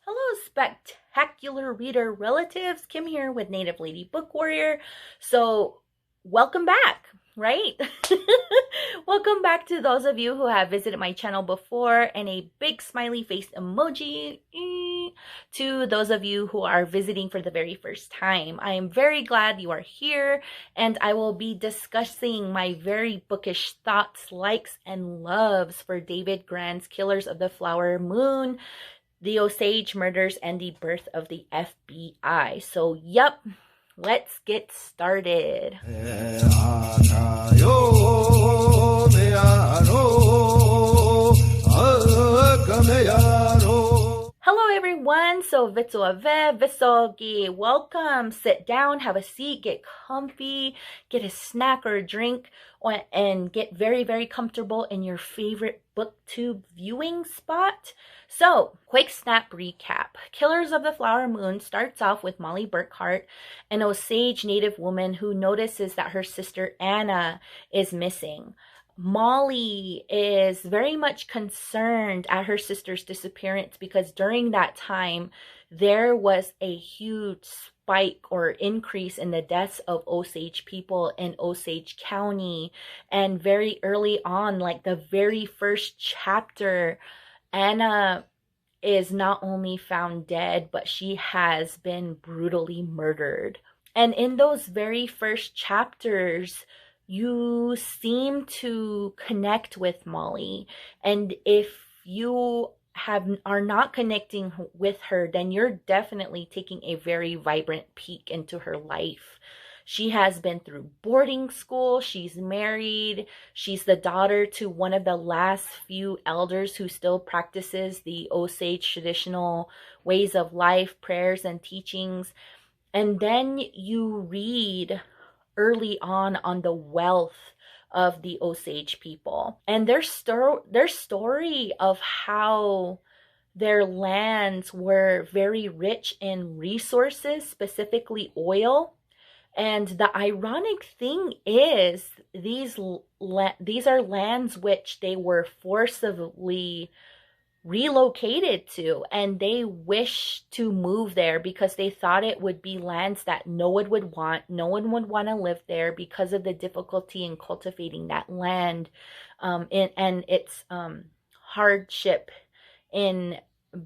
Hello, spectacular reader relatives. Kim here with Native Lady Book Warrior. So, welcome back, right? Welcome back to those of you who have visited my channel before, and a big smiley face emoji to those of you who are visiting for the very first time. I am very glad you are here, and I will be discussing my very bookish thoughts, likes, and loves for David Grann's Killers of the Flower Moon, the Osage murders, and the birth of the FBI. So, yep, let's get started. Hello everyone, so Vitsuave, Visogi, welcome. Sit down, have a seat, get comfy, get a snack or a drink, and get very, very comfortable in your favorite booktube viewing spot. So, quick snap recap. Killers of the Flower Moon starts off with Molly Burkhart, an Osage Native woman who notices that her sister Anna is missing. Molly is very much concerned at her sister's disappearance because during that time, there was a huge spike or increase in the deaths of Osage people in Osage County. And very early on, like the very first chapter, Anna is not only found dead, but she has been brutally murdered. And in those very first chapters, you seem to connect with Molly. And if you are not connecting with her, then you're definitely taking a very vibrant peek into her life. She has been through boarding school, she's married, she's the daughter to one of the last few elders who still practices the Osage traditional ways of life, prayers, and teachings. And then you read early on the wealth of the Osage people and their story of how their lands were very rich in resources, specifically oil. And the ironic thing is these are lands which they were forcibly relocated to, and they wish to move there because they thought it would be lands that no one would want. No one would want to live there because of the difficulty in cultivating that land, and its hardship in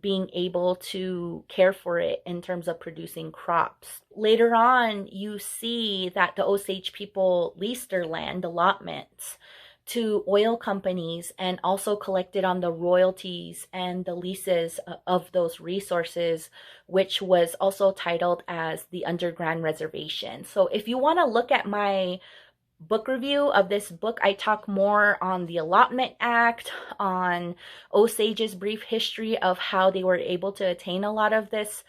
being able to care for it in terms of producing crops. Later on, you see that the Osage people leased their land allotments to oil companies and also collected on the royalties and the leases of those resources, which was also titled as the Underground Reservation. So if you want to look at my book review of this book, I talk more on the Allotment Act, on Osage's brief history of how they were able to attain a lot of this,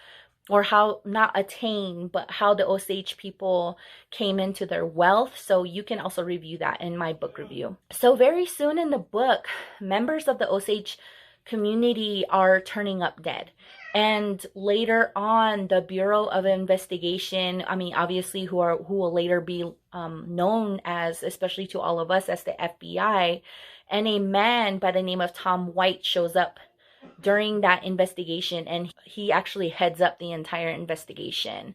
or how not attain, but how the Osage people came into their wealth. So you can also review that in my book review. So very soon in the book, members of the Osage community are turning up dead. And later on, the Bureau of Investigation, obviously who will later be known as, especially to all of us, as the FBI, and a man by the name of Tom White shows up during that investigation, and he actually heads up the entire investigation.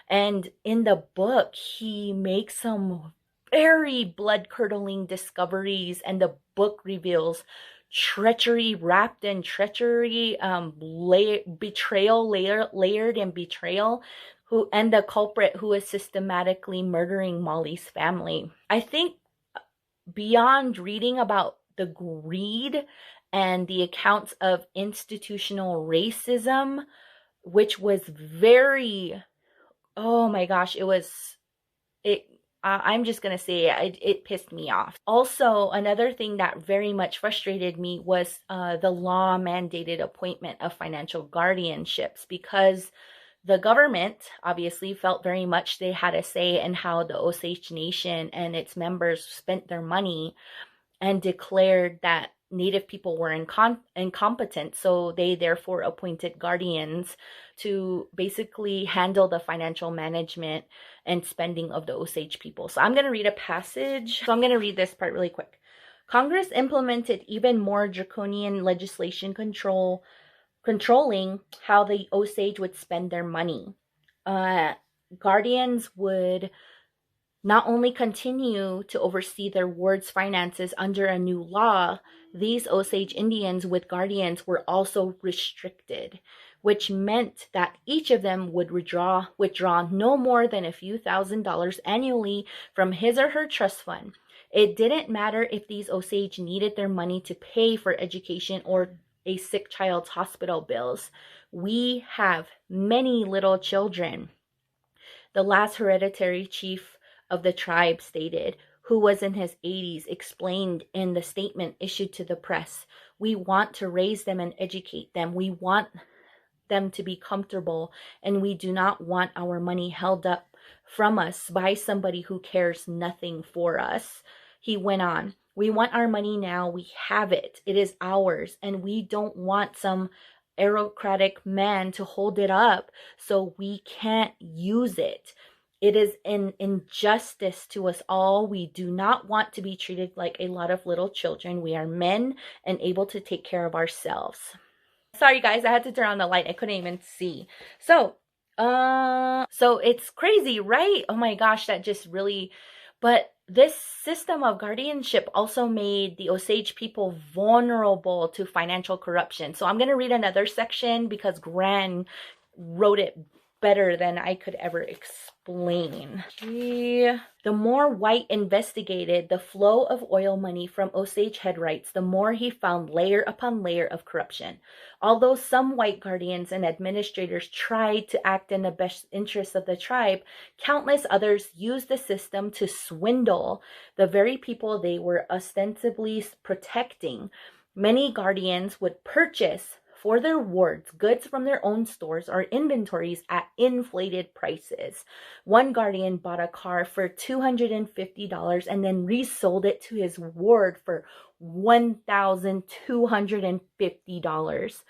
And in the book, he makes some very blood-curdling discoveries, and the book reveals treachery wrapped in treachery, betrayal layered in betrayal, and the culprit who is systematically murdering Molly's family. I think beyond reading about the greed and the accounts of institutional racism, which was very, oh my gosh, I'm just going to say it pissed me off. Also, another thing that very much frustrated me was the law-mandated appointment of financial guardianships, because the government obviously felt very much they had a say in how the Osage Nation and its members spent their money, and declared that Native people were incompetent, so they therefore appointed guardians to basically handle the financial management and spending of the Osage people. So I'm going to read a passage. So I'm going to read this part really quick. Congress implemented even more draconian legislation controlling how the Osage would spend their money. Guardians would not only continue to oversee their ward's finances under a new law, these Osage Indians with guardians were also restricted, which meant that each of them would withdraw no more than a few $1,000s annually from his or her trust fund. It didn't matter if these Osage needed their money to pay for education or a sick child's hospital bills. We have many little children. The last hereditary chief of the tribe stated, who was in his 80s, explained in the statement issued to the press, "We want to raise them and educate them. We want them to be comfortable, and we do not want our money held up from us by somebody who cares nothing for us." He went on, "We want our money now. We have it. It is ours, and we don't want some aristocratic man to hold it up so we can't use it. It is an injustice to us all. We do not want to be treated like a lot of little children. We are men and able to take care of ourselves." Sorry guys, I had to turn on the light. I couldn't even see. So it's crazy, right? Oh my gosh, that just really, but this system of guardianship also made the Osage people vulnerable to financial corruption. So I'm going to read another section because Grann wrote it better than I could ever explain. The more White investigated the flow of oil money from Osage headrights, the more he found layer upon layer of corruption. Although some white guardians and administrators tried to act in the best interests of the tribe, countless others used the system to swindle the very people they were ostensibly protecting. Many guardians would purchase for their wards goods from their own stores or inventories at inflated prices. One guardian bought a car for $250 and then resold it to his ward for $1,250.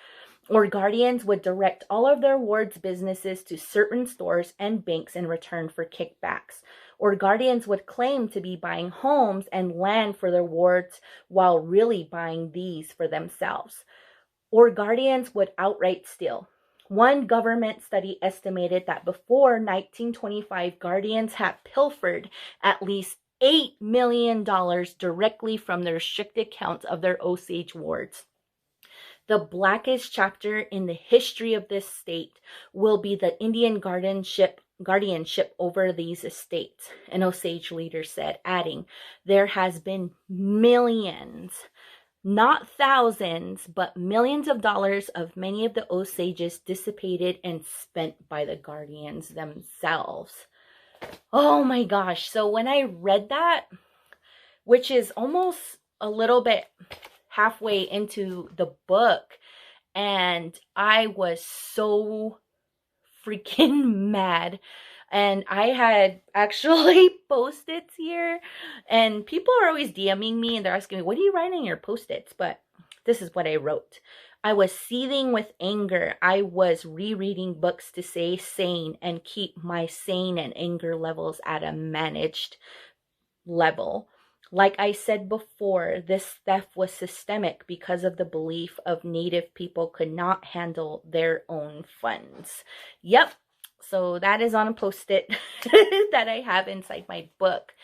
Or guardians would direct all of their ward's businesses to certain stores and banks in return for kickbacks. Or guardians would claim to be buying homes and land for their wards while really buying these for themselves. Or guardians would outright steal. One government study estimated that before 1925, guardians had pilfered at least $8 million directly from the restricted accounts of their Osage wards. The blackest chapter in the history of this state will be the Indian guardianship over these estates, an Osage leader said, adding, "There has been millions, not thousands, but millions of dollars of many of the Osages dissipated and spent by the guardians themselves." Oh my gosh. So when I read that, which is almost a little bit halfway into the book, and I was so freaking mad. And I had actually post-its here, and people are always DMing me and they're asking me, "What are you writing in your post-its?" But this is what I wrote. I was seething with anger. I was rereading books to stay sane and keep my sane and anger levels at a managed level. Like I said before, this theft was systemic because of the belief of Native people could not handle their own funds. Yep. So that is on a post-it that I have inside my book.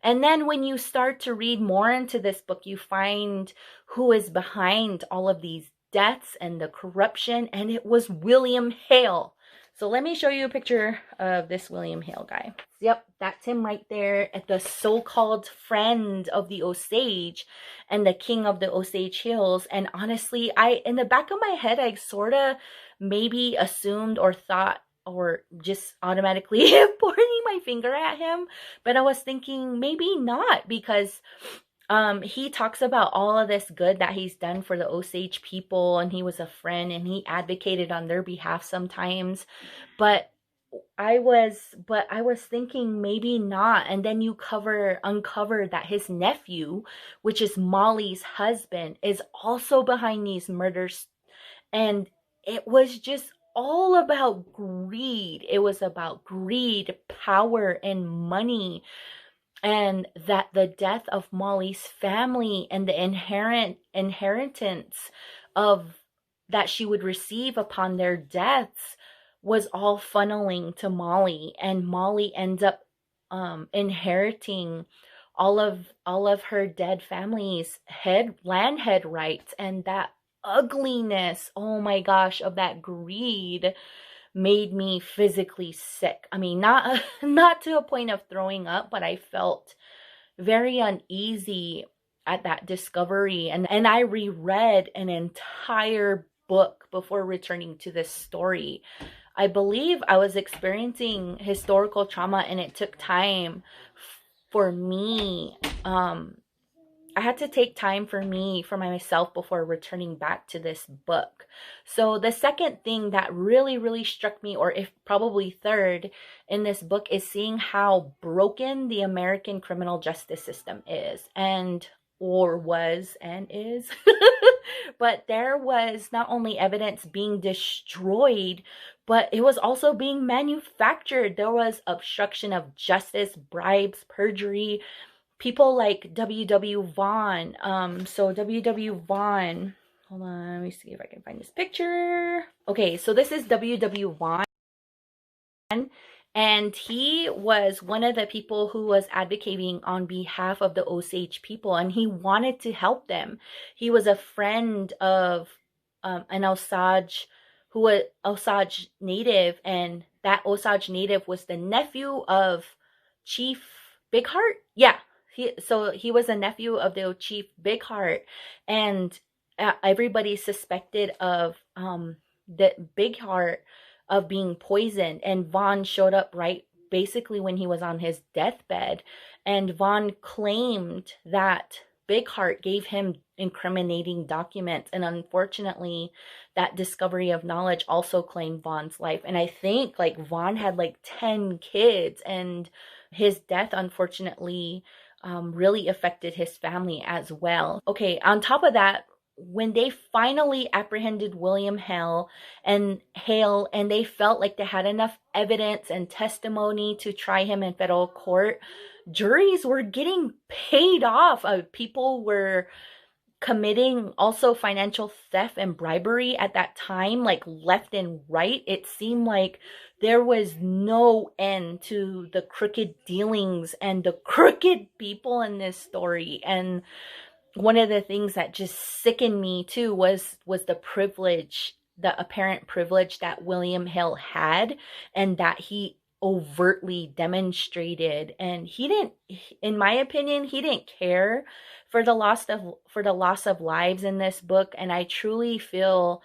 And then when you start to read more into this book, you find who is behind all of these deaths and the corruption, and it was William Hale. So let me show you a picture of this William Hale guy. Yep, that's him right there, at the so-called friend of the Osage and the king of the Osage Hills. And honestly, in the back of my head, I sort of maybe assumed or thought, or just automatically pointing my finger at him. But I was thinking maybe not, because he talks about all of this good that he's done for the Osage people, and he was a friend and he advocated on their behalf sometimes. But I was thinking maybe not. And then you uncover that his nephew, which is Molly's husband, is also behind these murders. And it was just all about greed. It was about greed, power, and money. And that the death of Molly's family and the inheritance of that she would receive upon their deaths was all funneling to Molly, and Molly ends up inheriting all of her dead family's land head rights. And that ugliness, oh my gosh, of that greed made me physically sick. I mean, not not to a point of throwing up, but I felt very uneasy at that discovery. And I reread an entire book before returning to this story. I believe I was experiencing historical trauma, and it took time for me. I had to take time for myself before returning back to this book. So the second thing that really, really struck me, or if probably third in this book, is seeing how broken the American criminal justice system is, or was and is. But there was not only evidence being destroyed, but it was also being manufactured. There was obstruction of justice, bribes, perjury. People like W.W. Vaughn. So W.W. Vaughn, hold on, let me see if I can find this picture. Okay, so this is W.W. Vaughn. And he was one of the people who was advocating on behalf of the Osage people, and he wanted to help them. He was a friend of an Osage native, and that Osage native was the nephew of Chief Big Heart. Yeah, he was a nephew of the Chief Big Heart, and everybody suspected of the Big Heart of being poisoned. And Vaughn showed up right basically when he was on his deathbed, and Vaughn claimed that Big Heart gave him incriminating documents, and unfortunately that discovery of knowledge also claimed Vaughn's life. And I think like Vaughn had like 10 kids, and his death unfortunately really affected his family as well. Okay, on top of that, when they finally apprehended William Hale, and they felt like they had enough evidence and testimony to try him in federal court, juries were getting paid off. People were committing also financial theft and bribery at that time, like left and right. It seemed like there was no end to the crooked dealings and the crooked people in this story. And one of the things that just sickened me too was the apparent privilege that William Hill had, and that he overtly demonstrated. And he didn't, in my opinion, he didn't care for the loss of lives in this book. And I truly feel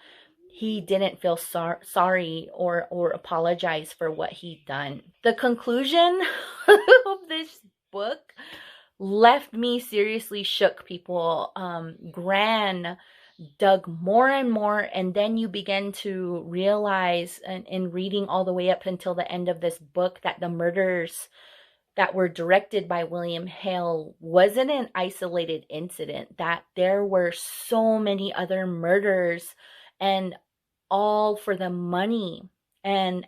he didn't feel sorry or apologize for what he'd done. The conclusion of this book left me seriously shook, people. Grann dug more and more, and then you begin to realize, in reading all the way up until the end of this book, that the murders that were directed by William Hale wasn't an isolated incident, that there were so many other murders, and all for the money and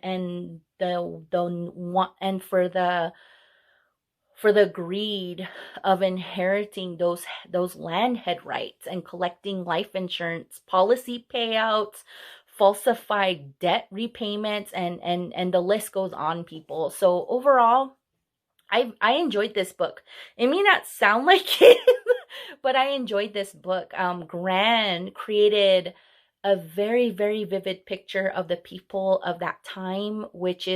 for the greed of inheriting those land head rights and collecting life insurance policy payouts, falsified debt repayments, and the list goes on, people. So overall, I enjoyed this book. It may not sound like it, but I enjoyed this book. Grann created a very, very vivid picture of the people of that time, which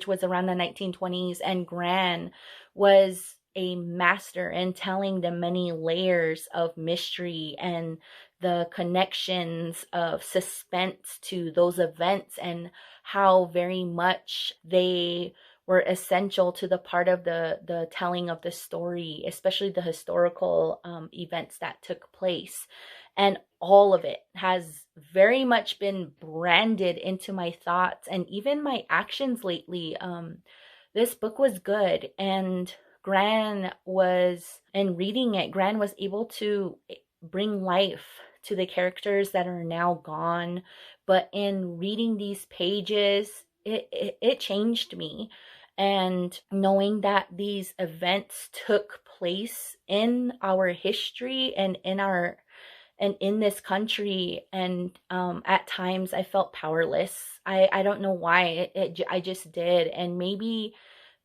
was around the 1920s. And Grann was a master in telling the many layers of mystery and the connections of suspense to those events, and how very much they were essential to the part of the telling of the story, especially the historical events that took place. And all of it has very much been branded into my thoughts and even my actions lately. This book was good, and Grann was able to bring life to the characters that are now gone. But in reading these pages, it changed me. And knowing that these events took place in our history and in and in this country. And at times I felt powerless. I don't know why. I just did. And maybe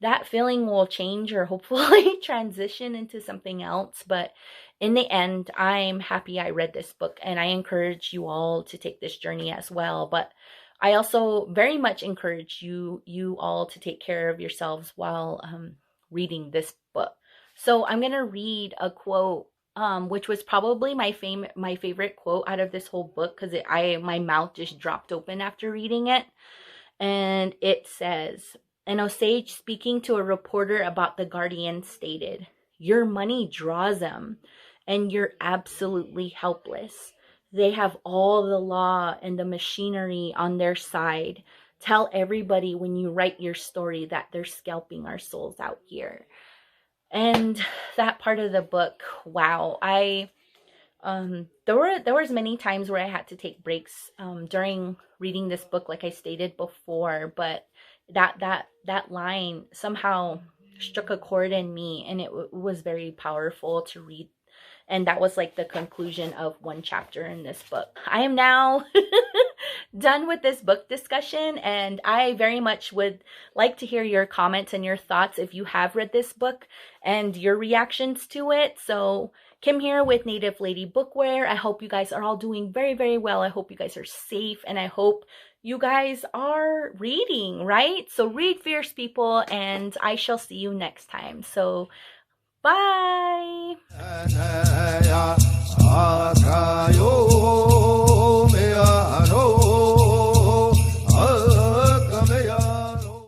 that feeling will change or hopefully transition into something else. But in the end, I'm happy I read this book, and I encourage you all to take this journey as well. But I also very much encourage you all to take care of yourselves while reading this book. So I'm gonna read a quote, which was probably my favorite quote out of this whole book, because my mouth just dropped open after reading it. And it says, an Osage speaking to a reporter about the Guardian stated, "Your money draws them, and you're absolutely helpless. They have all the law and the machinery on their side. Tell everybody when you write your story that they're scalping our souls out here." And that part of the book, wow, there was many times where I had to take breaks during reading this book, like I stated before, but that line somehow struck a chord in me, and it was very powerful to read. And that was like the conclusion of one chapter in this book. I am now done with this book discussion, and I very much would like to hear your comments and your thoughts if you have read this book and your reactions to it. So Kim here with Native Lady Bookware. I hope you guys are all doing very, very well. I hope you guys are safe, and I hope you guys are reading, right? So read, fierce people, and I shall see you next time. So bye.